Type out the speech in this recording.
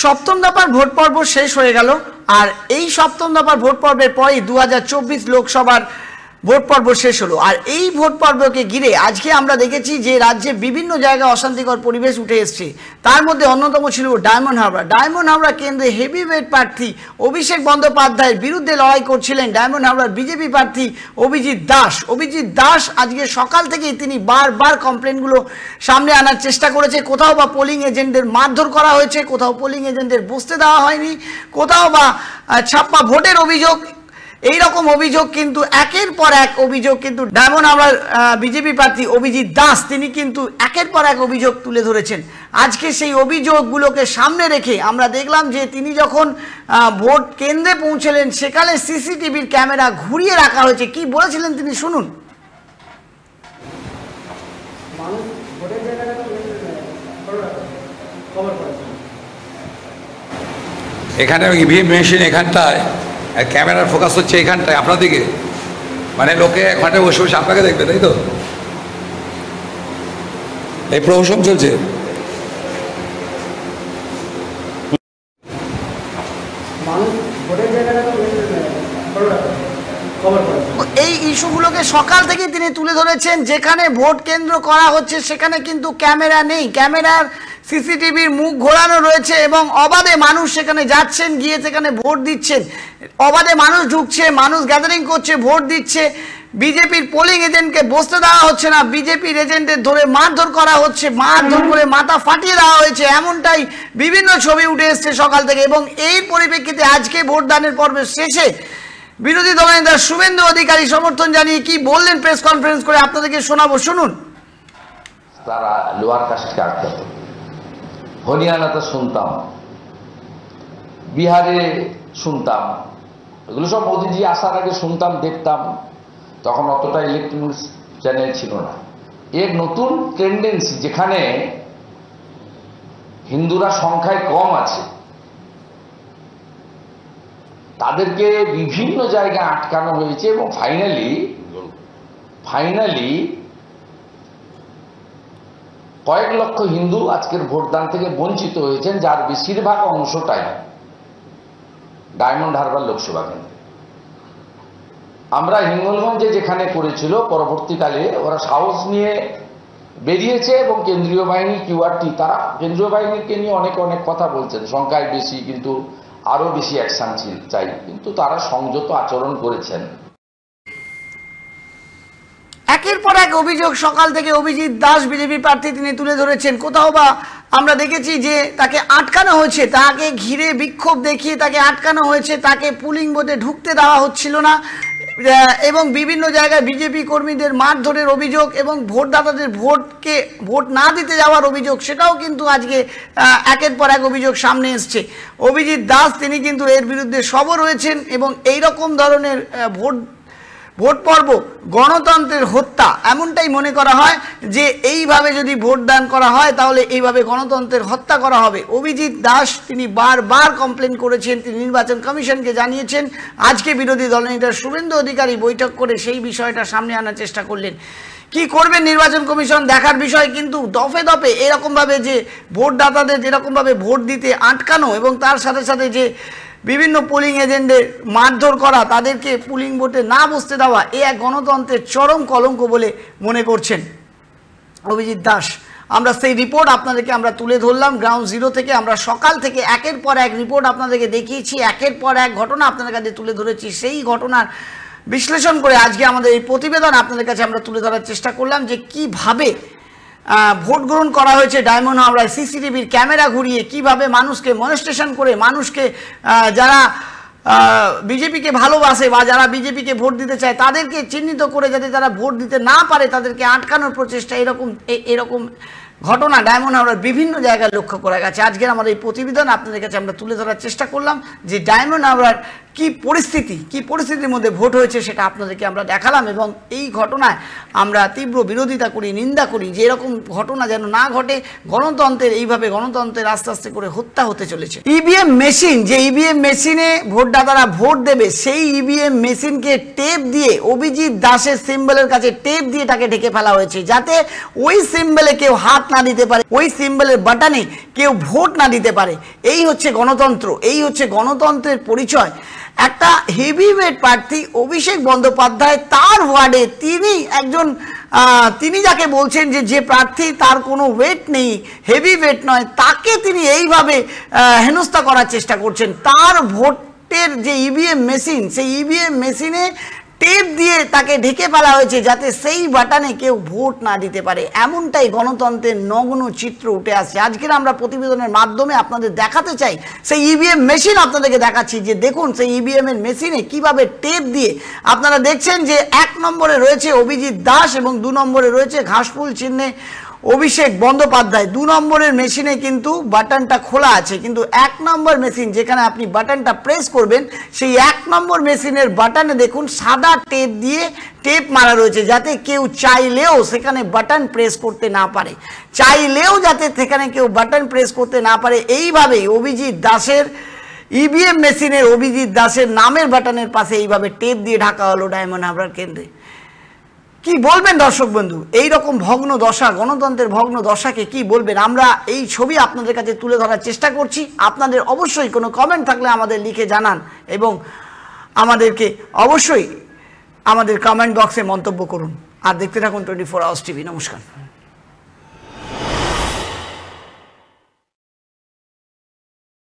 সপ্তম দফার ভোট পর্ব শেষ হয়ে গেল আর এই সপ্তম দফার ভোট পর্বের পরেই 2024 লোকসভার ভোট পর্ব শেষ হলো। আর এই ভোট পর্বকে ঘিরে আজকে আমরা দেখেছি যে রাজ্যে বিভিন্ন জায়গায় অশান্তিকর পরিবেশ উঠে এসছে। তার মধ্যে অন্যতম ছিল ডায়মন্ড হাবড়া কেন্দ্রে হেভিওয়েট প্রার্থী অভিষেক বন্দ্যোপাধ্যায়ের বিরুদ্ধে লড়াই করছিলেন ডায়মন্ড হাবড়ার বিজেপি প্রার্থী অভিজিৎ দাস। আজকে সকাল থেকেই তিনি বারবার কমপ্লেনগুলো সামনে আনার চেষ্টা করেছে। কোথাও বা পোলিং এজেন্টদের মারধর করা হয়েছে, কোথাও পোলিং এজেন্টদের বসতে দেওয়া হয়নি, কোথাও বা ছাপ্পা ভোটের অভিযোগ। এই রকম অভিযোগ কিন্তু একের পর এক অভিযোগ কিন্তু ডায়মন্ড হাবড়ার বিজেপি প্রার্থী অভিজিৎ দাস তিনি কিন্তু একের পর এক অভিযোগ তুলে ধরেছেন। আজকে সেই অভিযোগগুলোকে সামনে রেখে আমরা দেখলাম যে তিনি যখন ভোট কেন্দ্রে পৌঁছলেন সেখানে সিসিটিভির ক্যামেরা ঘুরিয়ে রাখা হয়েছে। কি বলেছিলেন তিনি শুনুন। এখানে ইভিএম মেশিন এখানটায় ক্যামেরার ফোকাস হচ্ছে এখানটায় আপনার দিকে, মানে লোকে ওখানে বসে বসে আপনাকে দেখবে, তাই তো? এই প্রহসন চলছে। এই ইস্যুগুলোকে সকাল থেকে তিনি তুলে ধরেছেন। যেখানে ভোট কেন্দ্র করা হচ্ছে সেখানে কিন্তু ক্যামেরা নেই, ক্যামেরার সিসিটিভির মুখ ঘোরানো রয়েছে এবং অবাধে মানুষ সেখানে যাচ্ছেন, গিয়ে সেখানে ভোট দিচ্ছেন। অবাধে মানুষ ঢুকছে, মানুষ গ্যাদারিং করছে, ভোট দিচ্ছে। বিজেপির পোলিং এজেন্টকে বসতে দেওয়া হচ্ছে না, বিজেপির এজেন্টের ধরে মারধর করা হচ্ছে, মারধর করে মাথা ফাটিয়ে দেওয়া হয়েছে, এমনটাই বিভিন্ন ছবি উঠে এসছে সকাল থেকে। এবং এই পরিপ্রেক্ষিতে আজকে ভোটদানের পর্বের শেষে বিরোধী দলনেতা শুভেন্দু অধিকারী সমর্থন জানিয়ে কি বললেন প্রেস কনফারেন্স করে আপনাদেরকে শোনাবো, শুনুন। তারা লোয়ার কাস্টকে আটকে, হরিয়ানাতে শুনতাম, বিহারে শুনতাম, এগুলো সব মোদিজি আসার আগে শুনতাম, দেখতাম। তখন অতটা ইলেকট্রনিক্স চ্যানেল ছিল না। এর নতুন টেন্ডেন্সি, যেখানে হিন্দুরা সংখ্যায় কম আছে তাদেরকে বিভিন্ন জায়গায় আটকানো হয়েছে এবং ফাইনালি কয়েক লক্ষ হিন্দু আজকের ভোটদান থেকে বঞ্চিত হয়েছেন, যার বেশিরভাগ অংশটাই ডায়মন্ড হারবার লোকসভা কেন্দ্রে। আমরা হিঙ্গলগঞ্জে যেখানে করেছিল, পরবর্তীকালে ওরা সাহস নিয়ে বেরিয়েছে এবং কেন্দ্রীয় বাহিনী কিউআরটি, তারা কেন্দ্রীয় বাহিনীকে নিয়ে অনেক কথা বলছেন, সংখ্যায় বেশি কিন্তু আরো বেশি অ্যাকশন চাই, কিন্তু তারা সংযত আচরণ করেছেন। একের পর এক অভিযোগ সকাল থেকে অভিজিৎ দাস বিজেপি প্রার্থী তিনি তুলে ধরেছেন। কোথাও বা আমরা দেখেছি যে তাকে আটকানো হয়েছে, তাকে ঘিরে বিক্ষোভ দেখিয়ে তাকে আটকানো হয়েছে, তাকে পুলিং বুথে ঢুকতে দেওয়া হচ্ছিল না এবং বিভিন্ন জায়গায় বিজেপি কর্মীদের মারধরের অভিযোগ এবং ভোটদাতাদের ভোট না দিতে যাওয়ার অভিযোগ, সেটাও কিন্তু আজকে একের পর এক অভিযোগ সামনে এসছে। অভিজিৎ দাস তিনি কিন্তু এর বিরুদ্ধে সরব হয়েছেন এবং এই রকম ধরনের ভোট পর্ব গণতন্ত্রের হত্যা, এমনটাই মনে করা হয় যে এইভাবে যদি ভোটদান করা হয় তাহলে এইভাবে গণতন্ত্রের হত্যা করা হবে। অভিজিৎ দাস তিনি বারবার কমপ্লেন করেছেন, তিনি নির্বাচন কমিশনকে জানিয়েছেন। আজকে বিরোধী দলনেতা শুভেন্দু অধিকারী বৈঠক করে সেই বিষয়টা সামনে আনার চেষ্টা করলেন। কি করবেন নির্বাচন কমিশন দেখার বিষয়, কিন্তু দফে দফে এরকমভাবে যে ভোটদাতাদের যেরকমভাবে ভোট দিতে আটকানো এবং তার সাথে সাথে যে বিভিন্ন পোলিং এজেন্টদের মারধর করা, তাদেরকে পুলিং বুথে না বসতে দেওয়া, এ এক গণতন্ত্রের চরম কলঙ্ক বলে মনে করছেন অভিজিৎ দাস। আমরা সেই রিপোর্ট আপনাদেরকে আমরা তুলে ধরলাম গ্রাউন্ড জিরো থেকে। আমরা সকাল থেকে একের পর এক রিপোর্ট আপনাদেরকে দেখিয়েছি, একের পর এক ঘটনা আপনাদের কাছে তুলে ধরেছি। সেই ঘটনার বিশ্লেষণ করে আজকে আমাদের এই প্রতিবেদন আপনাদের কাছে আমরা তুলে ধরার চেষ্টা করলাম যে কিভাবে ভোট গ্রহণ করা হয়েছে ডায়মন্ড হাবড়ায় সিসিটিভির ক্যামেরা ঘুরিয়ে, কিভাবে মানুষকে মনস্টেশন করে, মানুষকে যারা বিজেপিকে ভালোবাসে বা যারা বিজেপিকে ভোট দিতে চায় তাদেরকে চিহ্নিত করে যাতে তারা ভোট দিতে না পারে তাদেরকে আটকানোর প্রচেষ্টা, এরকম ঘটনা ডায়মন্ড হাবড়ার বিভিন্ন জায়গায় লক্ষ্য করা গেছে। আজকের আমাদের এই প্রতিবেদন আপনাদের কাছে আমরা তুলে ধরার চেষ্টা করলাম যে ডায়মন্ড হাবড়ার কি পরিস্থিতির মধ্যে ভোট হয়েছে সেটা আপনাদেরকে আমরা দেখালাম, এবং এই ঘটনায় আমরা তীব্র বিরোধিতা করি, নিন্দা করি যে এরকম ঘটনা যেন না ঘটে। গণতন্ত্রের আস্তে আস্তে করে হত্যা হতে চলেছে। ইভিএম মেশিন, যে ইভিএম মেশিনে ভোটদাতারা ভোট দেবে, সেই ইভিএম মেশিনকে টেপ দিয়ে অভিজিৎ দাসের সিম্বলের কাছে টেপ দিয়ে তাকে ঢেকে ফেলা হয়েছে, যাতে ওই সিম্বলে কেউ হাত না দিতে পারে, ওই সিম্বলের বাটনে কেউ ভোট না দিতে পারে। এই হচ্ছে গণতন্ত্র, এই হচ্ছে গণতন্ত্রের পরিচয়। একটা হেভিওয়েট প্রার্থী অভিষেক বন্দ্যোপাধ্যায়, তার ওয়ার্ডে তিনি যাকে বলছেন যে প্রার্থী তার কোনো ওয়েট নেই, হেভি ওয়েট নয়, তাকে তিনি এইভাবে হেনস্থা করার চেষ্টা করছেন। তার ভোটের যে ইভিএম মেশিন, সেই ইভিএম মেশিনে টেপ দিয়ে তাকে ঢেকে ফেলা হয়েছে, যাতে সেই বাটনে কেউ ভোট না দিতে পারে। এমনটাই গণতন্ত্রের নগ্ন চিত্র উঠে আসছে। আজকের আমরা প্রতিবেদনের মাধ্যমে আপনাদের দেখাতে চাই সেই ইভিএম মেশিন, আপনাদেরকে দেখাচ্ছি যে দেখুন সেই ইভিএম এর মেশিনে কিভাবে টেপ দিয়ে, আপনারা দেখছেন যে 1 নম্বরে রয়েছে অভিজিৎ দাস এবং 2 নম্বরে রয়েছে ঘাসফুল চিহ্নে অভিষেক বন্দ্যোপাধ্যায়। 2 নম্বরের মেশিনে কিন্তু বাটনটা খোলা আছে, কিন্তু 1 নম্বর মেশিন যেখানে আপনি বাটনটা প্রেস করবেন, সেই 1 নম্বর মেশিনের বাটনে দেখুন সাদা টেপ দিয়ে টেপ মারা রয়েছে, যাতে কেউ চাইলেও সেখানে বাটন প্রেস করতে না পারে, এইভাবেই অভিজিৎ দাসের ইভিএম মেশিনের অভিজিৎ দাসের নামের বাটনের পাশে এইভাবে টেপ দিয়ে ঢাকা হলো ডায়মন্ড হারবার কেন্দ্রে। কি বলবেন দর্শক বন্ধু, এই রকম ভগ্ন দশা, গণতন্ত্রের ভগ্ন দশাকে কি বলবেন? আমরা এই ছবি আপনাদের কাছে তুলে ধরার চেষ্টা করছি। আপনাদের অবশ্যই কোনো কমেন্ট থাকলে আমাদের লিখে জানান, এবং আমাদেরকে অবশ্যই আমাদের কমেন্ট বক্সে মন্তব্য করুন। আর দেখতে থাকুন 24 আওয়ার্স টিভি। নমস্কার।